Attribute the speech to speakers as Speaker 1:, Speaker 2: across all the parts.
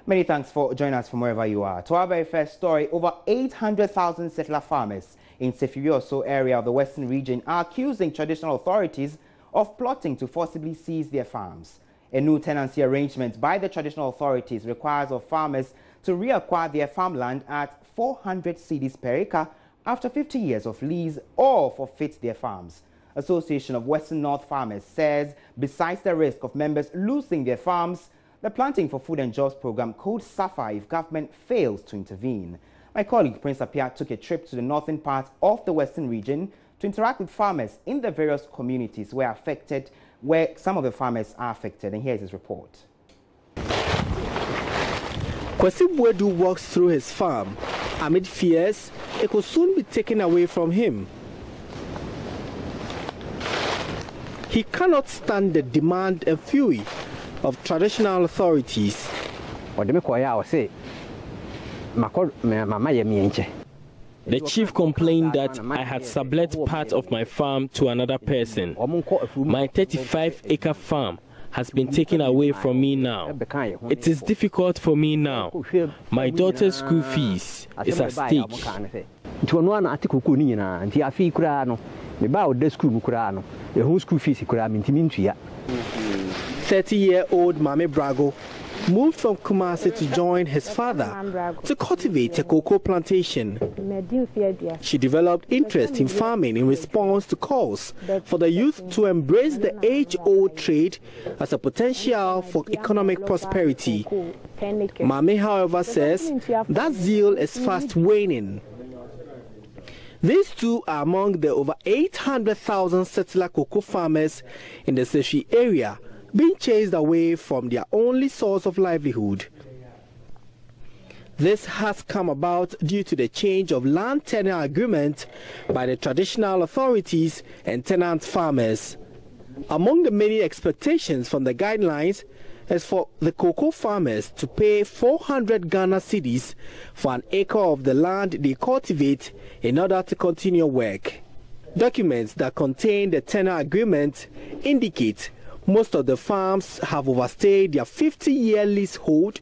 Speaker 1: Many thanks for joining us from wherever you are. To our very first story, over 800,000 settler farmers in Sefwi area of the Western region are accusing traditional authorities of plotting to forcibly seize their farms. A new tenancy arrangement by the traditional authorities requires of farmers to reacquire their farmland at 400 cedis per acre after 50 years of lease or forfeit their farms. Association of Western North Farmers says besides the risk of members losing their farms, the Planting for Food and Jobs program could suffer if government fails to intervene. My colleague Prince Apia took a trip to the northern part of the Western region to interact with farmers in the various communities where some of the farmers are affected. And here's his report.
Speaker 2: Kwesi Bwedu walks through his farm. Amid fears, it could soon be taken away from him. He cannot stand the demand and fury of traditional authorities.
Speaker 3: The chief complained that I had sublet part of my farm to another person. My 35-acre farm has been taken away from me now. It is difficult for me now. My daughter's school fees is at stake.
Speaker 2: 30-year-old Mame Brago moved from Kumasi to join his father to cultivate a cocoa plantation. She developed interest in farming in response to calls for the youth to embrace the age-old trade as a potential for economic prosperity. Mame, however, says that zeal is fast waning. These two are among the over 800,000 settler cocoa farmers in the Sefwi area being chased away from their only source of livelihood. This has come about due to the change of land tenure agreement by the traditional authorities and tenant farmers. Among the many expectations from the guidelines is for the cocoa farmers to pay 400 Ghana cedis for an acre of the land they cultivate in order to continue work. Documents that contain the tenure agreement indicate most of the farms have overstayed their 50-year leasehold,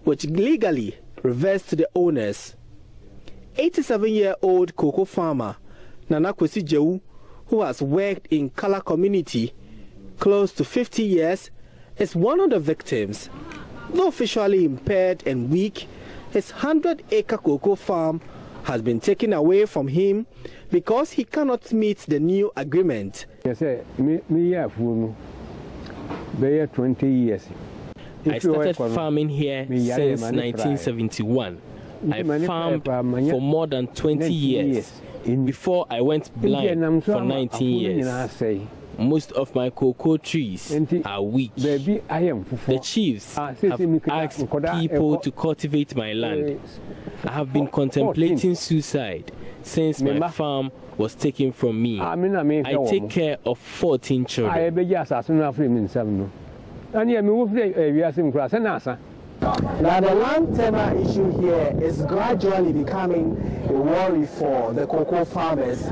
Speaker 2: which legally reverts to the owners. 87-year-old cocoa farmer Nana Kwesi Jewu, who has worked in Kala community close to 50 years, is one of the victims. Though officially impaired and weak, his 100-acre cocoa farm has been taken away from him because he cannot meet the new agreement.
Speaker 3: 20 years. I started farming here since 1971. I farmed for more than 20 years before I went blind for 19 years. Most of my cocoa trees are weak. The chiefs have asked people to cultivate my land. I have been contemplating suicide since my farm was taken from me. I take care of 14 children.
Speaker 2: Now, the land tenure issue here is gradually becoming a worry for the cocoa farmers.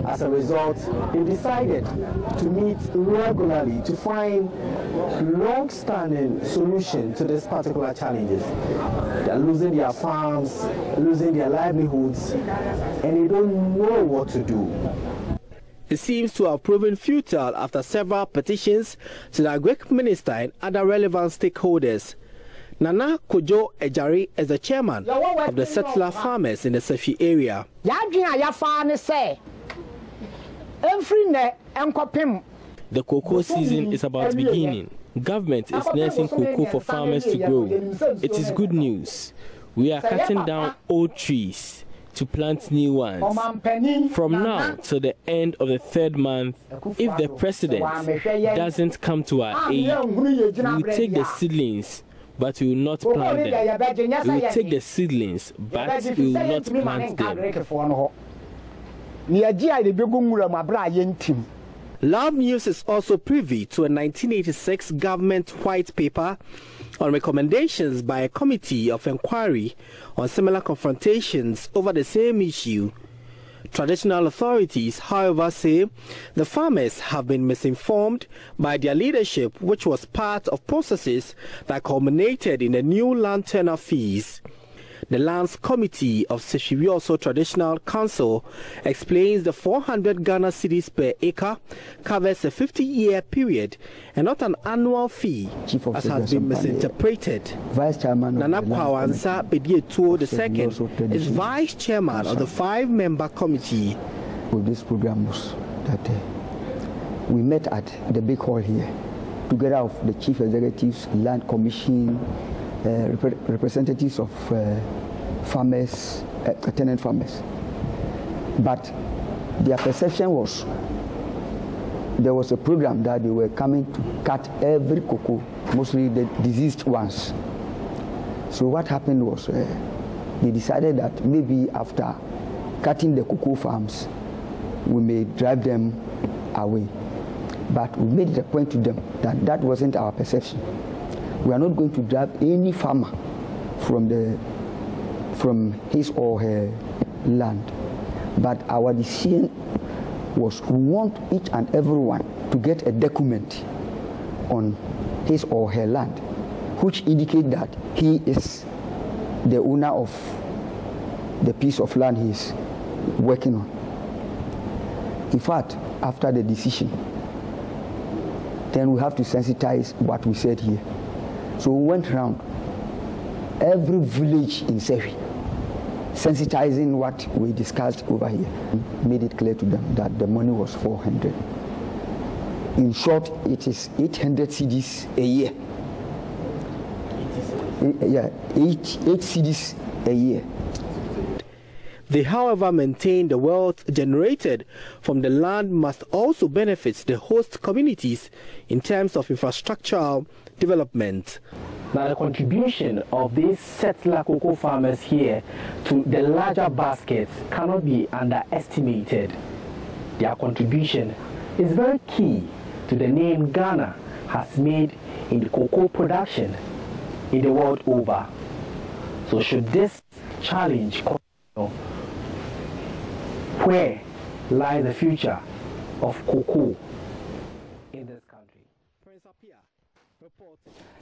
Speaker 2: As a result, they decided to meet regularly to find long-standing solution to this particular challenges. They are losing their farms, losing their livelihoods, and they don't know what to do. It seems to have proven futile after several petitions to the Agri Minister and other relevant stakeholders. Nana Kojo Ejari is the chairman of the settler farmers in the Sefwi area.
Speaker 3: The cocoa season is about beginning. Government is nursing cocoa for farmers to grow. It is good news. We are cutting down old trees to plant new ones. From now till the end of the 3rd month, if the president doesn't come to our aid, we will take the seedlings, but we will not plant them. We will take the seedlings, but we will not plant them.
Speaker 2: Love News is also privy to a 1986 government white paper on recommendations by a committee of inquiry on similar confrontations over the same issue. Traditional authorities, however, say the farmers have been misinformed by their leadership, which was part of processes that culminated in the new land tenure fees. The Lands Committee of Sefwi Traditional Council explains the 400 Ghana cedis per acre covers a 50-year period and not an annual fee, as has been misinterpreted.
Speaker 4: Vice Chairman
Speaker 2: Nana Kwawansa Bedietuo II is Vice Chairman of the 5-member committee.
Speaker 4: With this program was that we met at the big hall here, together with the Chief Executives, Land Commission, representatives of farmers, tenant farmers. But their perception was there was a program that they were coming to cut every cocoa, mostly the diseased ones. So what happened was they decided that maybe after cutting the cocoa farms, we may drive them away. But we made it a point to them that that wasn't our perception. We are not going to drive any farmer from his or her land. But our decision was we want each and everyone to get a document on his or her land, which indicate that he is the owner of the piece of land he is working on. In fact, after the decision, then we have to sensitize what we said here. So we went around every village in Sefwi, sensitizing what we discussed over here, made it clear to them that the money was 400. In short, it is 800 cedis a year. Yeah, 8 cedis a year.
Speaker 2: They, however, maintain the wealth generated from the land must also benefit the host communities in terms of infrastructural development. Now, the contribution of these settler cocoa farmers here to the larger baskets cannot be underestimated. Their contribution is very key to the name Ghana has made in the cocoa production in the world over. So should this challenge continue, where lies the future of cocoa in this country?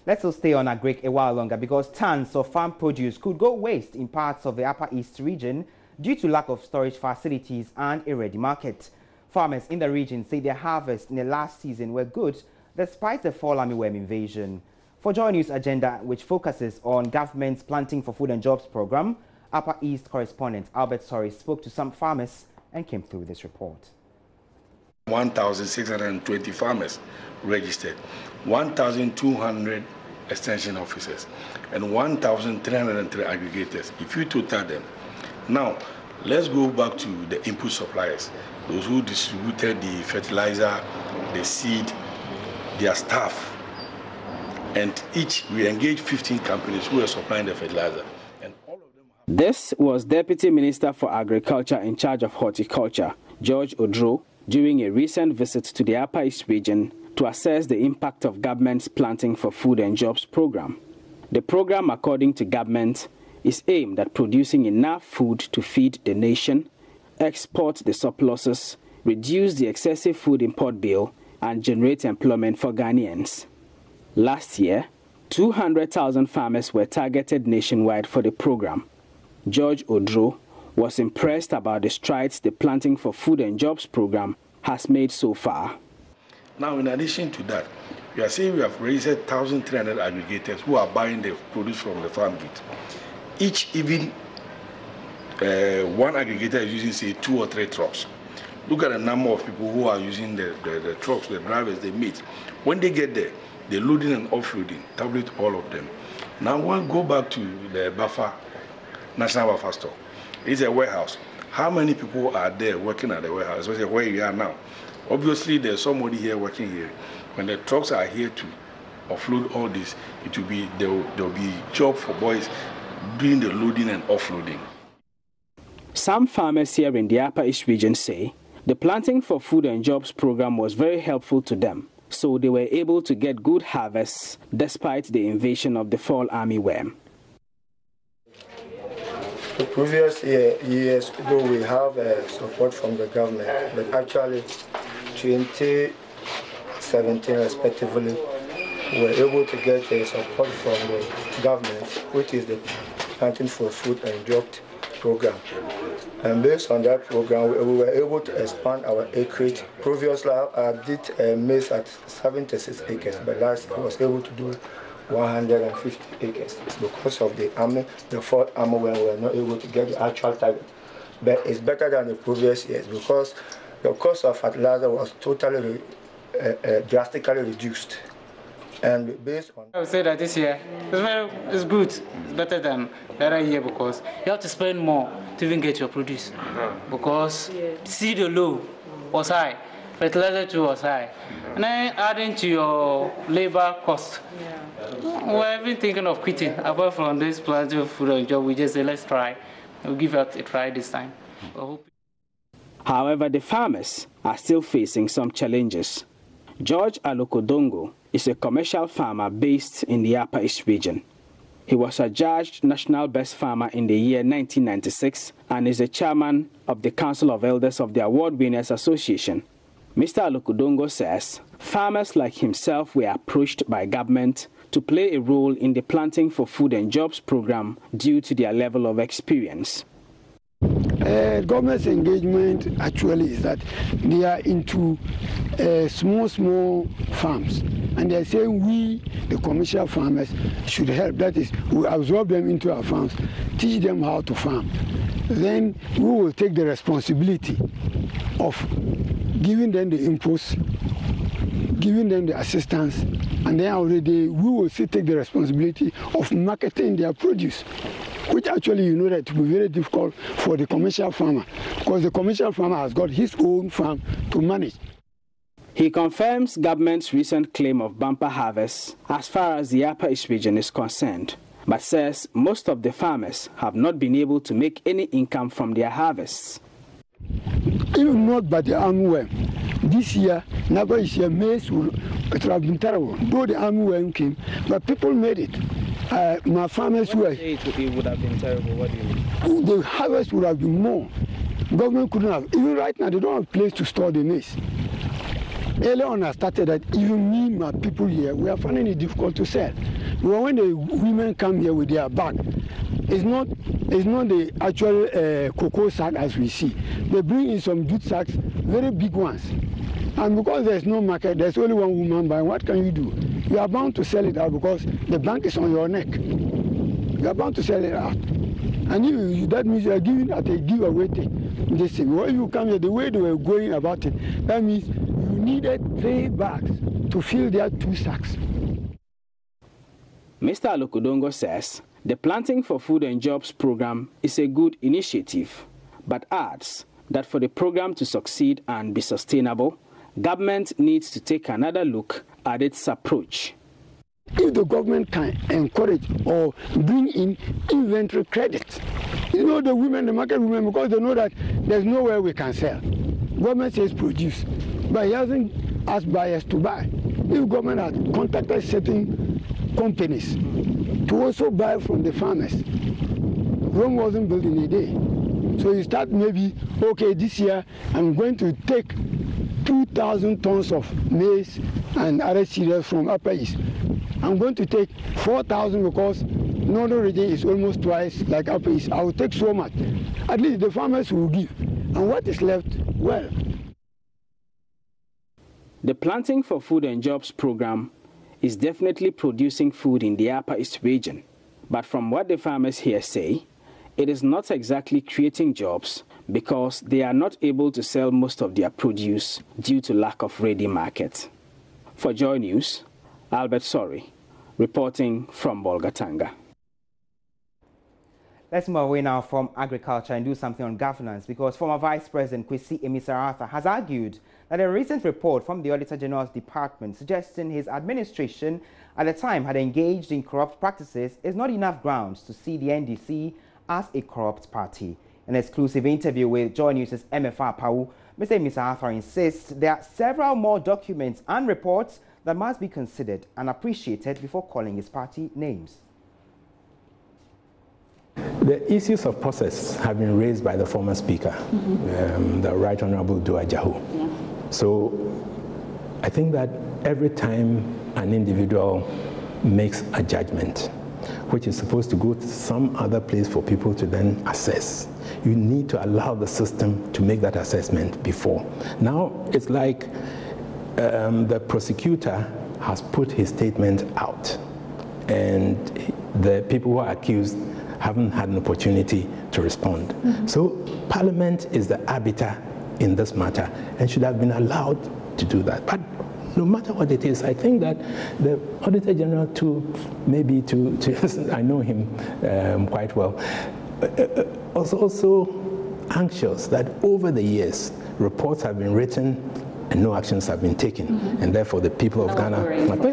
Speaker 1: Let's still stay on Agric a while longer because tons of farm produce could go waste in parts of the Upper East region due to lack of storage facilities and a ready market. Farmers in the region say their harvests in the last season were good despite the fall armyworm invasion. For Joy News Agenda, which focuses on government's Planting for Food and Jobs program, Upper East correspondent Albert Sorry spoke to some farmers and came through this report.
Speaker 5: 1,620 farmers registered, 1,200 extension officers, and 1,303 aggregators, if you total them. Now, let's go back to the input suppliers, those who distributed the fertilizer, the seed, their staff, and each we engaged 15 companies who were supplying the fertilizer. And all of them.
Speaker 6: This was Deputy Minister for Agriculture in charge of horticulture, George Odro, during a recent visit to the Upper East region to assess the impact of government's Planting for Food and Jobs program. The program, according to government, is aimed at producing enough food to feed the nation, export the surpluses, reduce the excessive food import bill, and generate employment for Ghanaians. Last year, 200,000 farmers were targeted nationwide for the program. George Odro was impressed about the strides the Planting for Food and Jobs program has made so far.
Speaker 5: Now, in addition to that, we are saying we have raised 1,300 aggregators who are buying the produce from the farm gate. Each, even one aggregator is using, say, 2 or 3 trucks. Look at the number of people who are using the trucks, the drivers they meet. When they get there, they're loading and offloading, tablet all of them. Now we'll go back to the buffer, National Buffer Store. It's a warehouse. How many people are there working at the warehouse, especially where you are now? Obviously, there's somebody here working here. When the trucks are here to offload all this, it will be there will be job for boys doing the loading and offloading.
Speaker 6: Some farmers here in the Upper East region say the Planting for Food and Jobs program was very helpful to them, so they were able to get good harvests despite the invasion of the fall armyworm.
Speaker 7: The previous years, though we have support from the government, but actually 2017 respectively, we were able to get support from the government, which is the Planting for Food and Jobs program. And based on that program, we were able to expand our acreage. Previously, I did maize at 76 acres, but last I was able to do 150 acres. It's because of the army, the fourth army, when we were not able to get the actual target. But it's better than the previous years because the cost of fertilizer was totally drastically reduced. And based on,
Speaker 8: I would say that this year it's good. It's better than the other year because you have to spend more to even get your produce. Because seed low was high, fertilizer too was high, and then adding to your labor cost. We're even thinking of quitting. Apart from this planting food and job, we just say let's try. We'll give it a try this time.
Speaker 6: However, the farmers are still facing some challenges. George Alokodongo is a commercial farmer based in the Upper East region. He was adjudged National Best Farmer in the year 1996 and is the chairman of the Council of Elders of the Award Winners Association. Mr. Alokodongo says farmers like himself were approached by government to play a role in the Planting for Food and Jobs program due to their level of experience.
Speaker 9: Government's engagement actually is that they are into small farms, and they are saying we, the commercial farmers, should help. That is, we absorb them into our farms, teach them how to farm. Then we will take the responsibility of giving them the inputs, giving them the assistance, and then already we will still take the responsibility of marketing their produce, which actually you know that it will be very difficult for the commercial farmer because the commercial farmer has got his own farm to manage.
Speaker 6: He confirms government's recent claim of bumper harvests as far as the Upper East region is concerned, but says most of the farmers have not been able to make any income from their harvests.
Speaker 9: Even not by the armyworm. This year, never this year, maize would have been terrible. Though the armyworm came, but people made it. My farmers were.
Speaker 6: It would have been terrible. What do you mean?
Speaker 9: The harvest would have been more. Government couldn't have. Even right now, they don't have a place to store the maize. Earlier on, I started that even me, my people here, we are finding it difficult to sell. But when the women come here with their bag, it's not the actual cocoa sack as we see. They bring in some jute sacks, very big ones. And because there's no market, there's only one woman buying, what can you do? You are bound to sell it out because the bank is on your neck. You are bound to sell it out. And that means you are giving at a giveaway thing. This thing. When you come here, the way they were going about it, that means you needed 3 bags to fill their 2 sacks.
Speaker 6: Mr. Alokodongo says the Planting for Food and Jobs program is a good initiative, but adds that for the program to succeed and be sustainable, government needs to take another look at its approach.
Speaker 9: If the government can encourage or bring in inventory credit, you know the women, the market women, because they know that there's nowhere we can sell. Government says produce, but he hasn't asked buyers to buy. If government had contacted certain companies to also buy from the farmers, Rome wasn't built in a day. So you start maybe, okay, this year I'm going to take 2,000 tons of maize and other cereals from Upper East. I'm going to take 4,000 because Northern region is almost twice like Upper East. I will take so much. At least the farmers will give. And what is left, well.
Speaker 6: The Planting for Food and Jobs program is definitely producing food in the Upper East region. But from what the farmers here say, it is not exactly creating jobs because they are not able to sell most of their produce due to lack of ready market. For Joy News, Albert Sori, reporting from Bolgatanga.
Speaker 1: Let's move away now from agriculture and do something on governance, because former Vice President Kwesi Emisarata has argued that a recent report from the Auditor General's Department suggesting his administration at the time had engaged in corrupt practices is not enough grounds to see the NDC as a corrupt party. In an exclusive interview with Joy News' MFR Pau, Mr. Emisarata insists there are several more documents and reports that must be considered and appreciated before calling his party names.
Speaker 10: The issues of process have been raised by the former Speaker, the Right Honorable Dua Jahu. Yeah. So I think that every time an individual makes a judgment, which is supposed to go to some other place for people to then assess, you need to allow the system to make that assessment before. Now it's like the prosecutor has put his statement out, and the people who are accused haven't had an opportunity to respond. So Parliament is the arbiter in this matter and should have been allowed to do that. But no matter what it is, I think that the Auditor General maybe I know him quite well, also anxious that over the years reports have been written and no actions have been taken, and therefore the people of Ghana,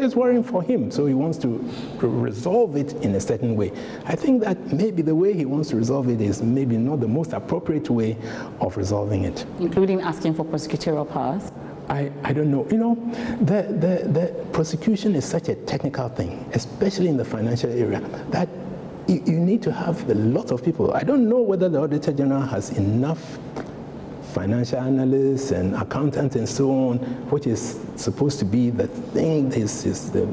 Speaker 10: it's worrying for him, so he wants to resolve it in a certain way. I think that maybe the way he wants to resolve it is maybe not the most appropriate way of resolving it.
Speaker 11: Including asking for prosecutorial powers?
Speaker 10: I don't know. You know, the prosecution is such a technical thing, especially in the financial area, that you need to have a lot of people. I don't know whether the Auditor General has enough financial analysts and accountants and so on, which is supposed to be the thing, is the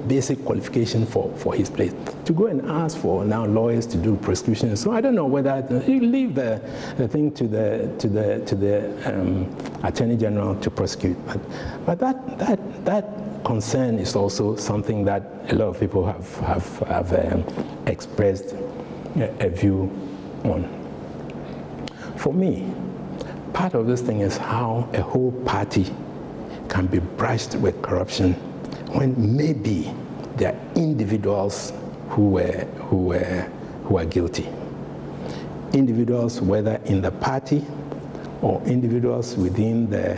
Speaker 10: basic qualification for his place. To go and ask for now lawyers to do prosecution, so I don't know whether you leave the thing to the Attorney General to prosecute. But that concern is also something that a lot of people have expressed a view on. For me, part of this thing is how a whole party can be brushed with corruption when maybe there are individuals who are guilty. Individuals, whether in the party or individuals within the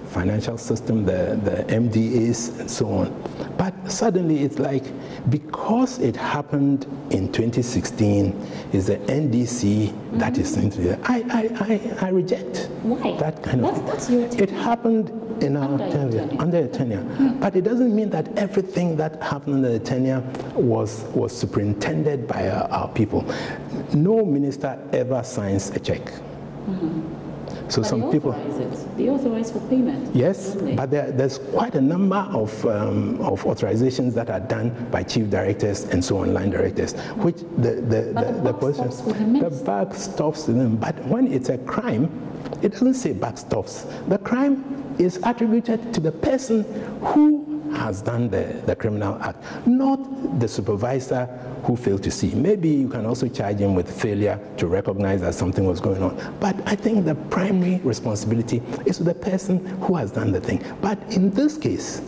Speaker 10: financial system, the MDAs and so on. But suddenly it's like, because it happened in 2016, is the NDC that is into it. I reject that kind of thing. It happened in our tenure, under a tenure. But it doesn't mean that everything that happened under the tenure was superintended by our people. No minister ever signs a check. So but some people
Speaker 11: they authorize for payment.
Speaker 10: Yes, but there's quite a number of authorizations that are done by chief directors and so on, line directors, which the buck stops with them. But when it's a crime, it doesn't say buck stops. The crime is attributed to the person who has done the criminal act, not the supervisor who failed to see. Maybe you can also charge him with failure to recognize that something was going on. But I think the primary responsibility is to the person who has done the thing. But in this case,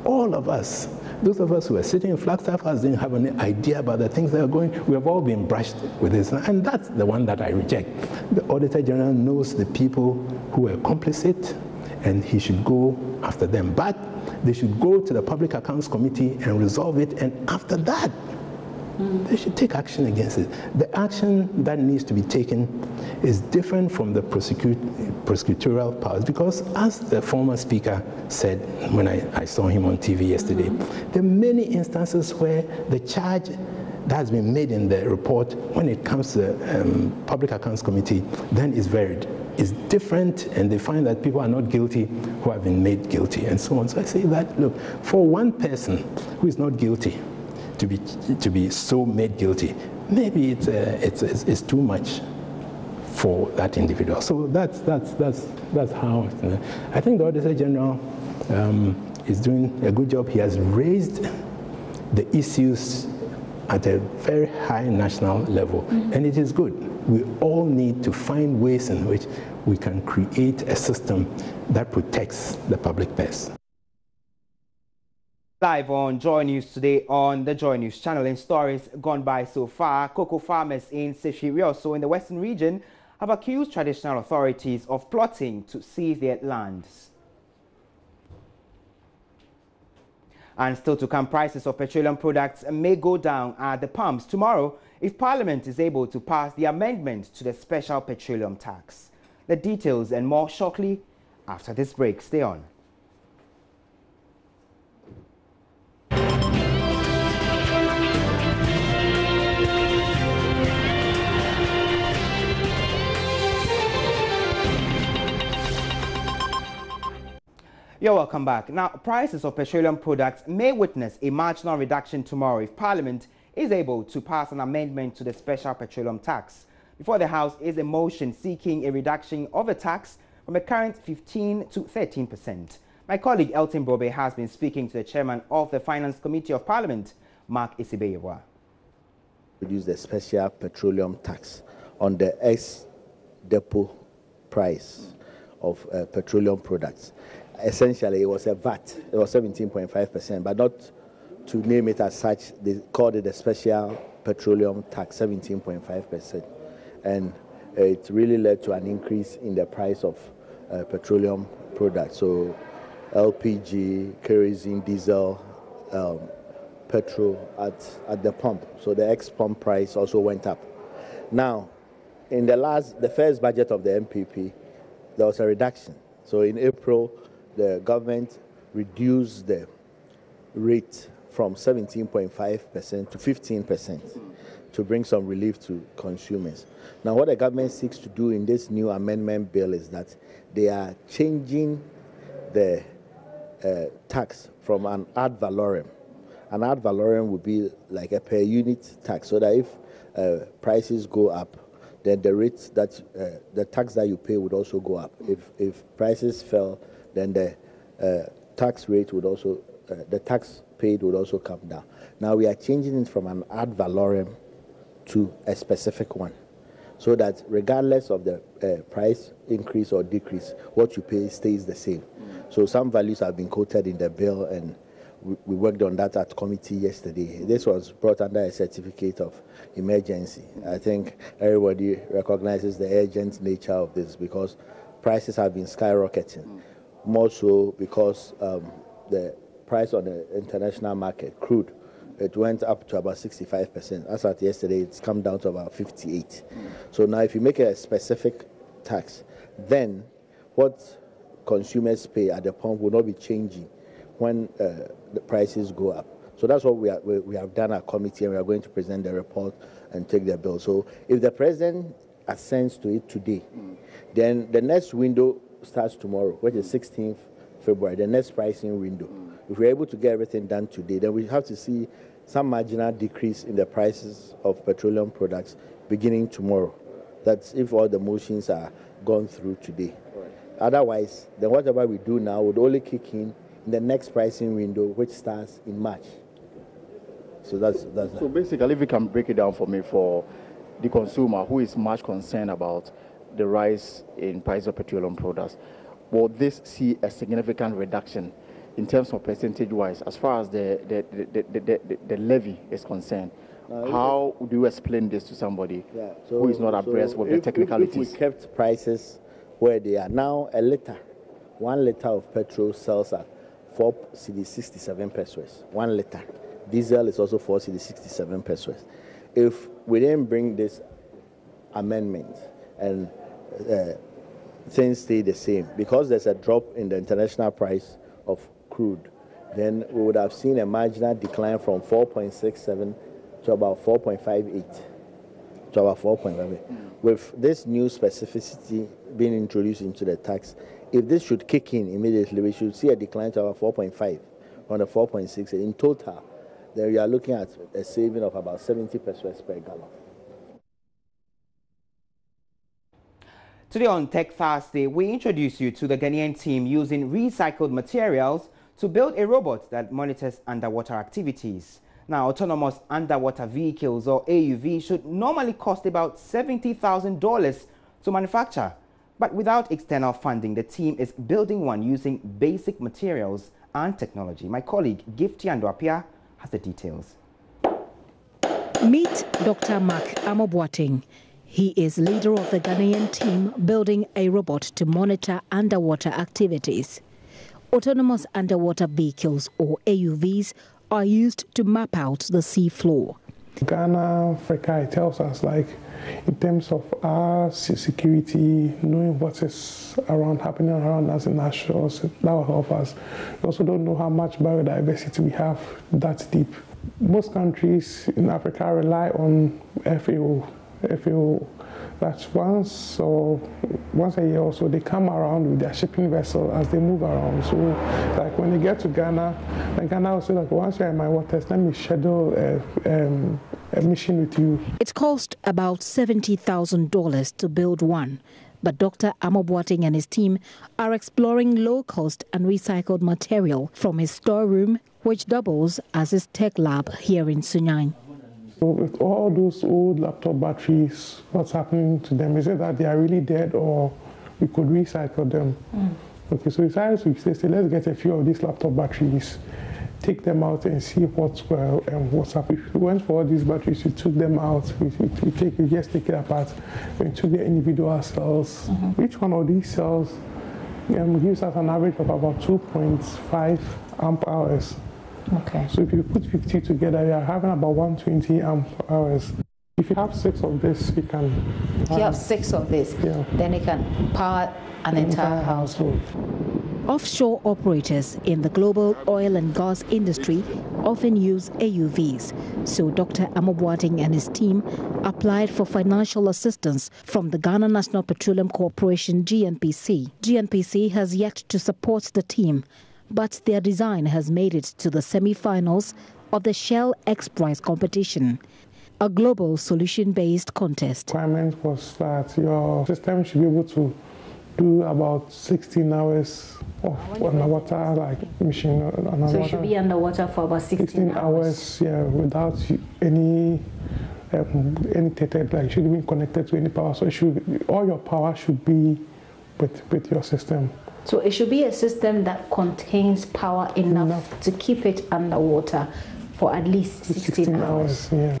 Speaker 10: all of us, those of us who are sitting in Flagstaff House didn't have any idea about the things that are going. We have all been brushed with this, and that's the one that I reject. The Auditor General knows the people who are complicit, and he should go after them. But they should go to the Public Accounts Committee and resolve it, and after that, they should take action against it. The action that needs to be taken is different from the prosecutorial powers, because as the former speaker said when I saw him on TV yesterday, there are many instances where the charge that has been made in the report, when it comes to the Public Accounts Committee, then is varied. It's different, and they find that people are not guilty who have been made guilty, and so on. So I say that, look, for one person who is not guilty to be so made guilty, maybe it's too much for that individual. So that's how I think the Auditor General is doing a good job. He has raised the issues at a very high national level, and it is good. We all need to find ways in which we can create a system that protects the public purse.
Speaker 1: Live on Joy News today on the Joy News channel. In stories gone by so far, cocoa farmers in Sefwi, also in the Western region, have accused traditional authorities of plotting to seize their lands. And still to come, prices of petroleum products may go down at the pumps tomorrow if Parliament is able to pass the amendment to the special petroleum tax. The details and more shortly after this break. Stay on. You're welcome back. Now, prices of petroleum products may witness a marginal reduction tomorrow if Parliament is able to pass an amendment to the special petroleum tax. Before the House is a motion seeking a reduction of the tax from the current 15% to 13%. My colleague Elton Brobe has been speaking to the chairman of the Finance Committee of Parliament, Mark Isibeyewa.
Speaker 12: Reduce the special petroleum tax on the ex-depot price of petroleum products. Essentially, it was a VAT. It was 17.5%, but not to name it as such. They called it a special petroleum tax, 17.5%. And it really led to an increase in the price of petroleum products. So LPG, kerosene, diesel, petrol at the pump. So the ex-pump price also went up. Now, in the first budget of the MPP, there was a reduction. So in April, the government reduced the rate from 17.5% to 15% to bring some relief to consumers. Now, what the government seeks to do in this new amendment bill is that they are changing the tax from an ad valorem. An ad valorem would be like a per unit tax, so that if prices go up, then the rates that the tax that you pay would also go up. If prices fell, then the tax rate would also the tax paid would also come down. Now we are changing it from an ad valorem to a specific one, so that regardless of the price increase or decrease, what you pay stays the same. So some values have been quoted in the bill, and we worked on that at committee yesterday. This was brought under a certificate of emergency. I think everybody recognizes the urgent nature of this because prices have been skyrocketing. More so because the price on the international market, crude, it went up to about 65%. As at yesterday, it's come down to about 58%. So now if you make a specific tax, then what consumers pay at the pump will not be changing when the prices go up. So that's what we have done at committee, and we are going to present the report and take the bill. So if the president assents to it today, then the next window starts tomorrow, which is 16th February, the next pricing window. If we're able to get everything done today, then we have to see some marginal decrease in the prices of petroleum products beginning tomorrow. That's if all the motions are gone through today. Otherwise, then whatever we do now would only kick in the next pricing window, which starts in March. So that's
Speaker 13: so basically, if you can break it down for me, for the consumer who is much concerned about the rise in price of petroleum products, will this see a significant reduction in terms of percentage-wise as far as the levy is concerned? How do you explain this to somebody who is not abreast with the technicalities?
Speaker 12: If we kept prices where they are now, 1 liter of petrol sells at 4 cedis 67 pesos. 1 liter. Diesel is also 4 cedis 67 pesos. If we didn't bring this amendment and things stay the same, because there's a drop in the international price of crude, then we would have seen a marginal decline from 4.67 to about 4.58. To about 4.58. With this new specificity being introduced into the tax, if this should kick in immediately, we should see a decline to about 4.5 on the 4.6. In total, then we are looking at a saving of about 70 pesos per gallon.
Speaker 1: Today on Tech Thursday, we introduce you to the Ghanaian team using recycled materials to build a robot that monitors underwater activities. Now, autonomous underwater vehicles, or AUV, should normally cost about $70,000 to manufacture. But without external funding, the team is building one using basic materials and technology. My colleague, Gifty Andoapia, has the details.
Speaker 14: Meet Dr. Mark Amoboateng. He is leader of the Ghanaian team building a robot to monitor underwater activities. Autonomous underwater vehicles, or AUVs, are used to map out the sea floor.
Speaker 15: Ghana, Africa, it tells us, like, in terms of our security, knowing what is happening around us in our shores, that will help us. We also don't know how much biodiversity we have that deep. Most countries in Africa rely on FAO that once a year or so, they come around with their shipping vessel as they move around. So, like when they get to Ghana, then Ghana will say, like, once you're in my waters, let me schedule a mission with you.
Speaker 14: It cost about $70,000 to build one, but Dr. Amoboating and his team are exploring low-cost and recycled material from his storeroom, which doubles as his tech lab here in Sunyani.
Speaker 15: So with all those old laptop batteries, what's happening to them? Is it that they are really dead, or we could recycle them? Okay, so we decided to say, let's get a few of these laptop batteries, take them out and see what's up. If we went for all these batteries, we took them out, we just take it apart, we took the individual cells. Each one of these cells gives us an average of about 2.5 amp hours.
Speaker 14: Okay.
Speaker 15: So if you put 50 together, you are having about 120 amp hours. If you have 6 of this, you can...
Speaker 11: If you have 6 of this, then you can power an entire household.
Speaker 14: Offshore operators in the global oil and gas industry often use AUVs, so Dr. Amoboating and his team applied for financial assistance from the Ghana National Petroleum Corporation, GNPC. GNPC has yet to support the team, but their design has made it to the semi-finals of the Shell X Prize competition, a global solution-based contest.
Speaker 15: The requirement was that your system should be able to do about 16 hours of underwater mission.
Speaker 11: So it should be underwater for about 16
Speaker 15: hours, yeah, without any tethered, like, shouldn't be connected to any power. So all your power should be with your system.
Speaker 11: So it should be a system that contains power enough to keep it underwater for at least 16 hours.
Speaker 15: Yeah.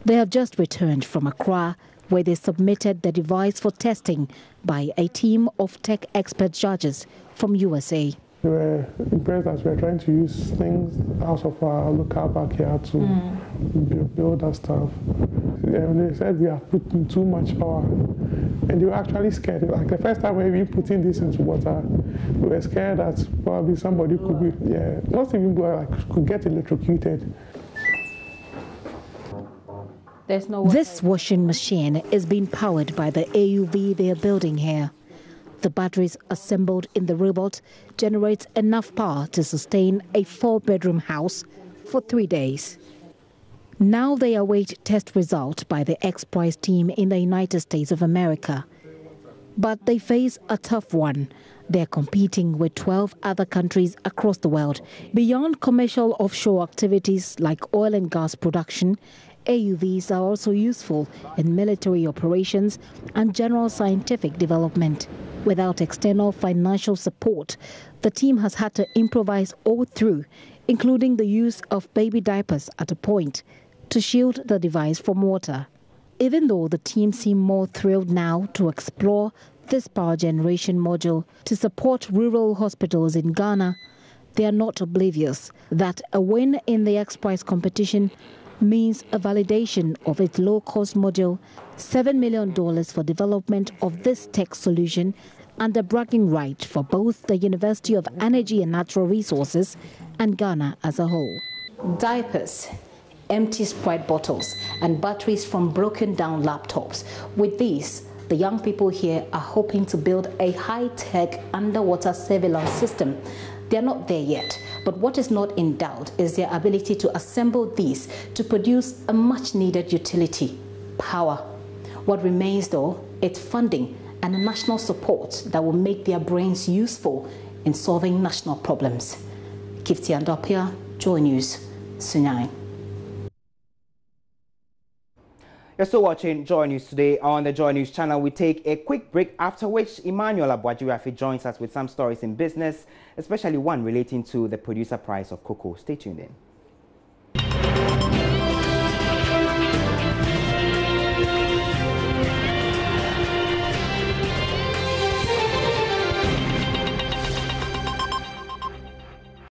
Speaker 14: They have just returned from Accra, where they submitted the device for testing by a team of tech expert judges from USA.
Speaker 15: We were impressed as we were trying to use things out of our local backyard to build that stuff. And they said we are putting too much power. And they were actually scared. Like the first time we were putting this into water, we were scared that probably somebody could be, not even could get electrocuted.
Speaker 14: This washing machine is being powered by the AUV they are building here. The batteries assembled in the robot generates enough power to sustain a 4-bedroom house for 3 days. Now they await test result by the X Prize team in the United States of America. But they face a tough one. They're competing with 12 other countries across the world. Beyond commercial offshore activities like oil and gas production, AUVs are also useful in military operations and general scientific development. Without external financial support, the team has had to improvise all through, including the use of baby diapers at a point to shield the device from water. Even though the team seem more thrilled now to explore this power generation module to support rural hospitals in Ghana, they are not oblivious that a win in the X Prize competition means a validation of its low-cost module, $7 million for development of this tech solution, and a bragging right for both the University of Energy and Natural Resources and Ghana as a whole.
Speaker 11: Diapers, empty Sprite bottles, and batteries from broken-down laptops. With these, the young people here are hoping to build a high-tech underwater surveillance system. They're not there yet, but what is not in doubt is their ability to assemble these to produce a much-needed utility, power. What remains, though, is funding and a national support that will make their brains useful in solving national problems. Kifti Andopia, Joy News, Sunyani.
Speaker 1: You're still watching Joy News today on the Joy News channel. We take a quick break, after which Emmanuel Abuajirafi joins us with some stories in business, especially one relating to the producer price of cocoa. Stay tuned in.